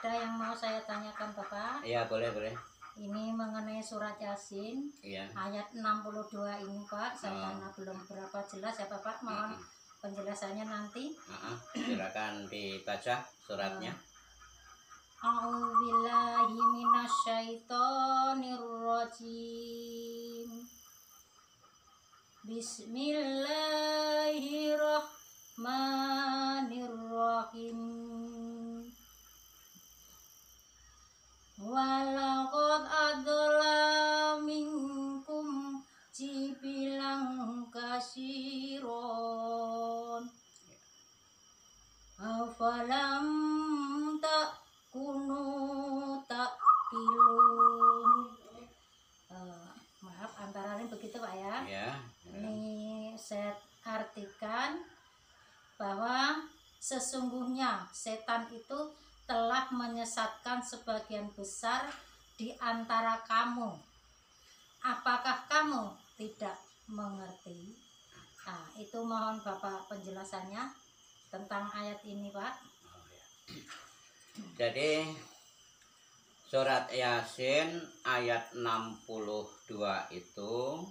ada yang mau saya tanyakan Bapak. Iya, boleh. Ini mengenai surat Yasin, Iya. ayat 62 ini Pak. Saya karena belum berapa jelas ya Bapak, mohon penjelasannya nanti. Silakan dibaca suratnya. A'udzubillahi minasyaitonirrajim. Bismillahirrahmanirrahim. Walaqad adla minkum jibilang kasiron afalam takunu takilun. Maaf, antara lain begitu Pak ya. Ya. Ini saya artikan bahwa sesungguhnya setan itu telah menyesatkan sebagian besar di antara kamu. Apakah kamu tidak mengerti? Nah, itu mohon Bapak penjelasannya tentang ayat ini, Pak. Jadi surat Yasin ayat 62 itu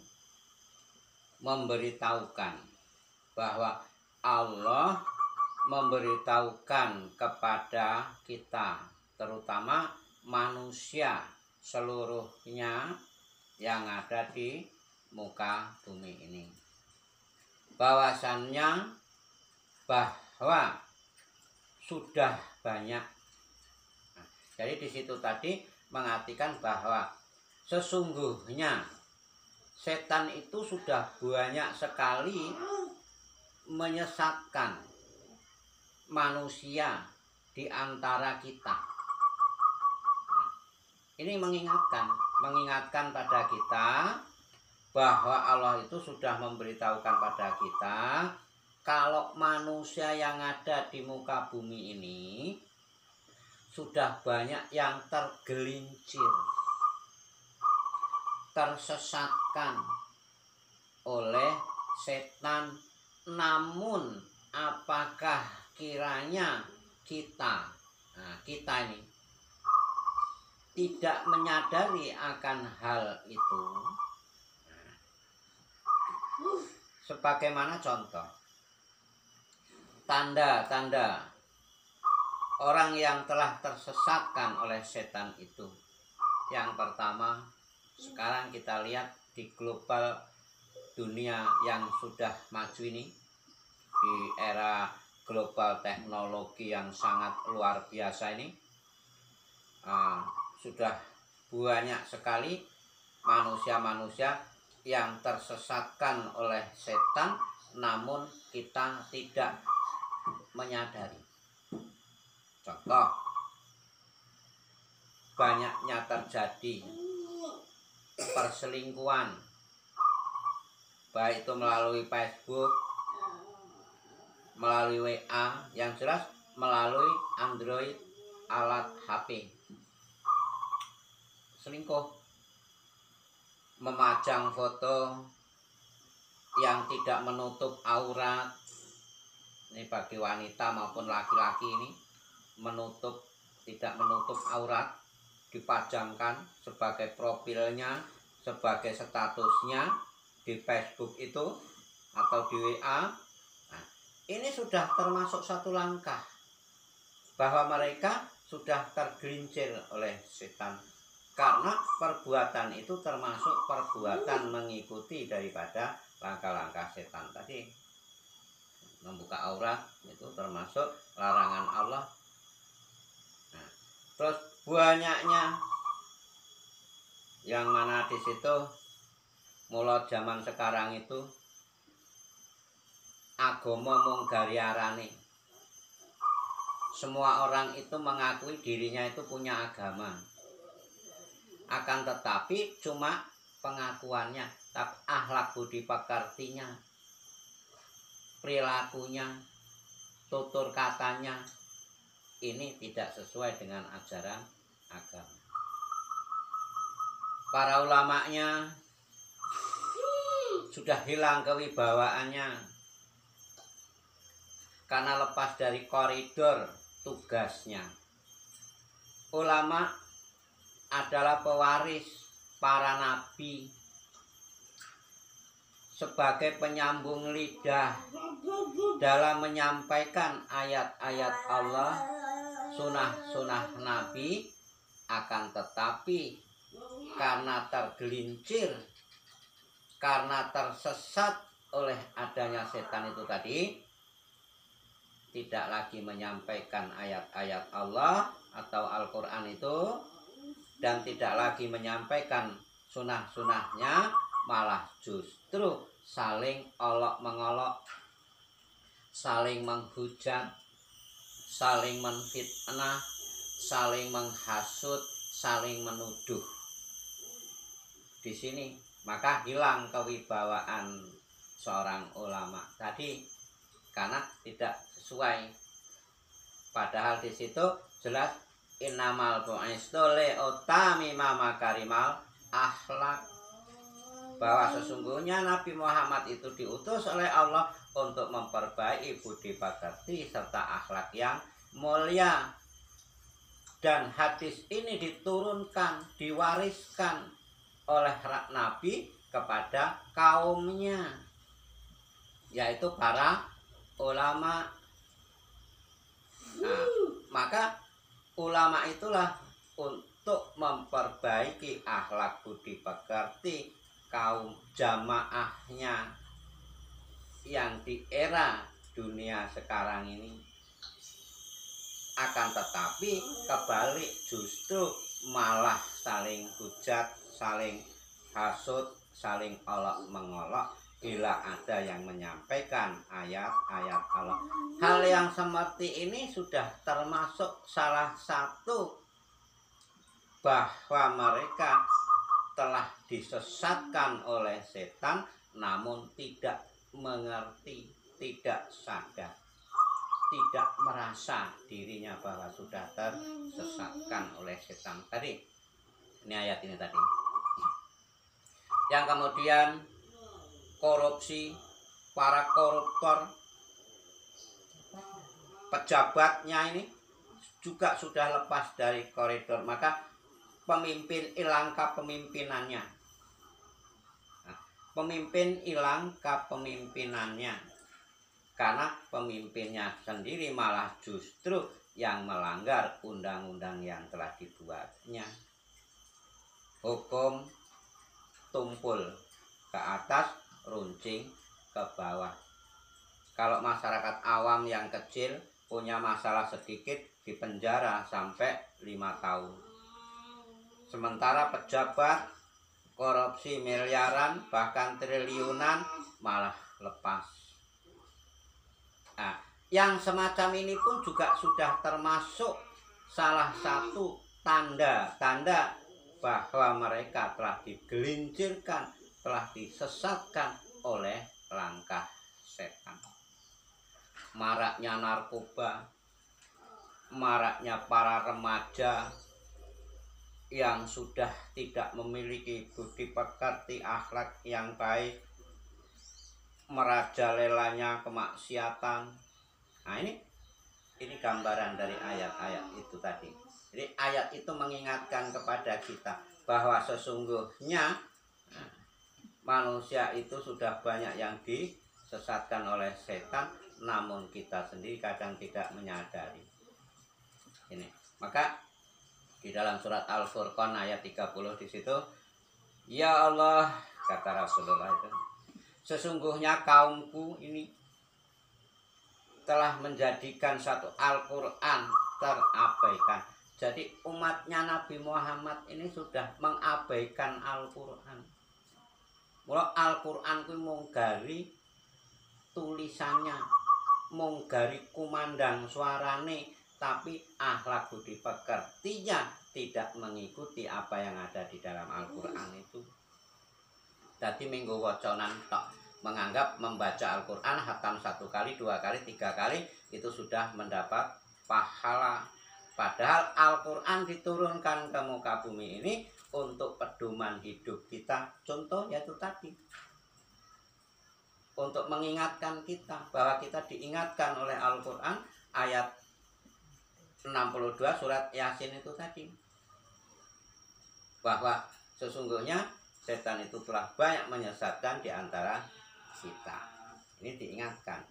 memberitahukan bahwa Allah memberitahukan kepada kita, terutama manusia seluruhnya yang ada di muka bumi ini, bahwasannya bahwa sudah banyak. Jadi di situ tadi mengartikan bahwa sesungguhnya setan itu sudah banyak sekali menyesatkan manusia di antara kita. Ini mengingatkan pada kita bahwa Allah itu sudah memberitahukan pada kita kalau manusia yang ada di muka bumi ini sudah banyak yang tergelincir, tersesatkan oleh setan. Namun apakah kiranya kita ini tidak menyadari akan hal itu? Sebagaimana contoh tanda-tanda orang yang telah tersesatkan oleh setan itu. Yang pertama, sekarang kita lihat di global dunia yang sudah maju ini, di era global teknologi yang sangat luar biasa ini, sudah banyak sekali manusia-manusia yang tersesatkan oleh setan, namun kita tidak menyadari. Contoh, banyaknya terjadi perselingkuhan, baik itu melalui Facebook, melalui WA, yang jelas melalui Android, alat HP. Selingkuh, memajang foto yang tidak menutup aurat. Ini bagi wanita maupun laki-laki ini, tidak menutup aurat, dipajangkan sebagai profilnya, sebagai statusnya di Facebook itu atau di WA. Nah, ini sudah termasuk satu langkah bahwa mereka sudah tergelincir oleh setan, karena perbuatan itu termasuk perbuatan mengikuti daripada langkah-langkah setan tadi. Membuka aurat itu termasuk larangan Allah. Nah, terus banyaknya yang mana di situ mulai zaman sekarang itu agama mung gariarane. Semua orang itu mengakui dirinya itu punya agama, akan tetapi cuma pengakuannya, tapi akhlak budi pekertinya, perilakunya, tutur katanya ini tidak sesuai dengan ajaran agama. Para ulamanya sudah hilang kewibawaannya karena lepas dari koridor tugasnya. ulama adalah pewaris para nabi, sebagai penyambung lidah dalam menyampaikan ayat-ayat Allah, sunah-sunah Nabi. Akan tetapi karena tergelincir, karena tersesat oleh adanya setan itu tadi, tidak lagi menyampaikan ayat-ayat Allah atau Al-Quran itu, dan tidak lagi menyampaikan sunah-sunahnya, malah justru saling olok-mengolok, saling menghujat, saling menfitnah, saling menghasut, saling menuduh. Di sini maka hilang kewibawaan seorang ulama tadi karena tidak sesuai. Padahal di situ jelas innamal bu'istu liutamima makarimal akhlak, bahwa sesungguhnya Nabi Muhammad itu diutus oleh Allah untuk memperbaiki budi pekerti serta akhlak yang mulia. Dan hadis ini diturunkan, diwariskan oleh Nabi kepada kaumnya, yaitu para ulama. Nah, maka ulama itulah untuk memperbaiki akhlak budi pekerti kaum jamaahnya yang di era dunia sekarang ini. Akan tetapi kebalik, justru malah saling hujat, saling hasut, saling olok-mengolok bila ada yang menyampaikan ayat-ayat Allah. Hal yang seperti ini sudah termasuk salah satu bahwa mereka telah disesatkan oleh setan namun tidak mengerti, tidak sadar, tidak merasa dirinya bahwa sudah tersesatkan oleh setan tadi. Ini ayat ini tadi. Yang kemudian korupsi, para koruptor, pejabatnya ini juga sudah lepas dari koridor, maka pemimpin hilang kepemimpinannya. Nah, pemimpin hilang kepemimpinannya karena pemimpinnya sendiri malah justru yang melanggar undang-undang yang telah dibuatnya. Hukum tumpul ke atas, runcing ke bawah. Kalau masyarakat awam yang kecil punya masalah sedikit dipenjara sampai 5 tahun. Sementara pejabat korupsi miliaran bahkan triliunan malah lepas. Nah, yang semacam ini pun juga sudah termasuk salah satu tanda-tanda bahwa mereka telah digelincirkan, telah disesatkan oleh langkah setan. Maraknya narkoba, maraknya para remaja yang sudah tidak memiliki budi pekerti akhlak yang baik, merajalelanya kemaksiatan. Nah, ini gambaran dari ayat-ayat itu tadi. Jadi ayat itu mengingatkan kepada kita bahwa sesungguhnya manusia itu sudah banyak yang disesatkan oleh setan, namun kita sendiri kadang tidak menyadari. Ini. Maka di dalam surat Al-Furqan ayat 30 di situ, ya Allah, kata Rasulullah itu, sesungguhnya kaumku ini telah menjadikan satu Al-Quran terabaikan. Jadi umatnya Nabi Muhammad ini sudah mengabaikan Al-Quran. Mula Al-Quran itu menggari tulisannya, menggari kumandang suarane, tapi akhlak budi pekertinya tidak mengikuti apa yang ada di dalam Al-Quran itu. Jadi minggu waconan tok, menganggap membaca Al-Quran hatam 1 kali, 2 kali, 3 kali itu sudah mendapat pahala. Padahal Al-Quran diturunkan ke muka bumi ini untuk pedoman hidup kita. Contoh yaitu tadi, untuk mengingatkan kita bahwa kita diingatkan oleh Al-Quran ayat 62 surat Yasin itu tadi, bahwa sesungguhnya setan itu telah banyak menyesatkan di antara kita. Ini diingatkan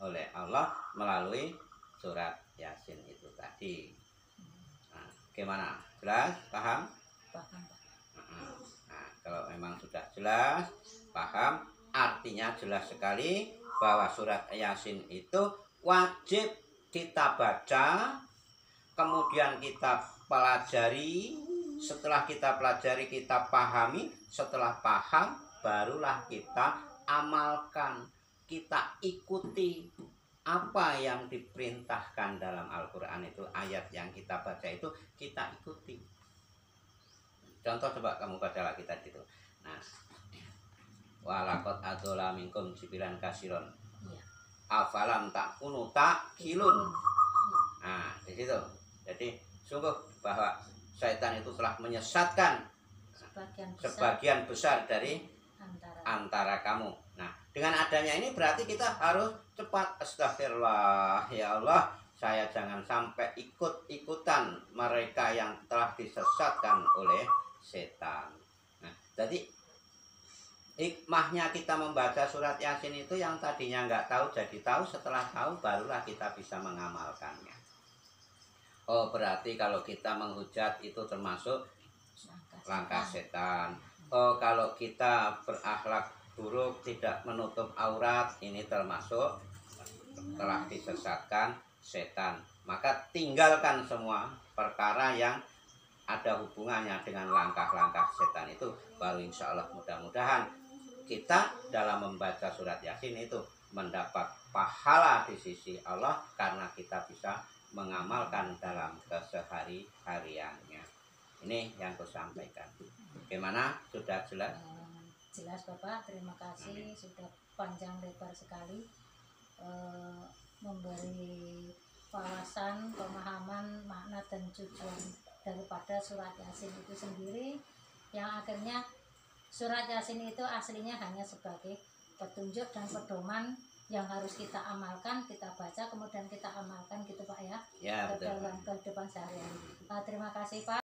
oleh Allah melalui surat Yasin itu tadi. Nah, gimana? Jelas? Paham? Paham, Pak. Nah, kalau memang sudah jelas, paham, artinya jelas sekali bahwa surat Yasin itu wajib kita baca, kemudian kita pelajari. Setelah kita pelajari, kita pahami. Setelah paham, barulah kita amalkan, kita ikuti apa yang diperintahkan dalam Al-Quran itu. Ayat yang kita baca itu kita ikuti. Contoh, coba kamu baca lagi tadi itu. Nah, walaqad adalla minkum jibilan kasiron, Iya. afalam takunu takilun. Nah, di situ. Jadi sungguh bahwa syaitan itu telah menyesatkan sebagian besar dari antara kamu. Nah, dengan adanya ini berarti kita harus cepat astagfirullah, ya Allah, saya jangan sampai ikut-ikutan mereka yang telah disesatkan oleh setan. Nah, jadi hikmahnya kita membaca surat Yasin itu yang tadinya nggak tahu jadi tahu, setelah tahu barulah kita bisa mengamalkannya. Oh, berarti kalau kita menghujat itu termasuk langkah setan. Oh, kalau kita berakhlak buruk, tidak menutup aurat, ini termasuk telah disesatkan setan. Maka tinggalkan semua perkara yang ada hubungannya dengan langkah-langkah setan itu, baru insya Allah mudah-mudahan kita dalam membaca surat Yasin itu mendapat pahala di sisi Allah karena kita bisa mengamalkan dalam kesehari-hariannya. Ini yang aku sampaikan. Bagaimana? Sudah jelas? Jelas Bapak, terima kasih. Sudah panjang lebar sekali memberi wawasan, pemahaman, makna dan tujuan daripada surat Yasin itu sendiri, yang akhirnya surat Yasin itu aslinya hanya sebagai petunjuk dan pedoman yang harus kita amalkan, kita baca, kemudian kita amalkan gitu Pak ya, Ya, betul. dalam kehidupan sehari-hari. Terima kasih Pak.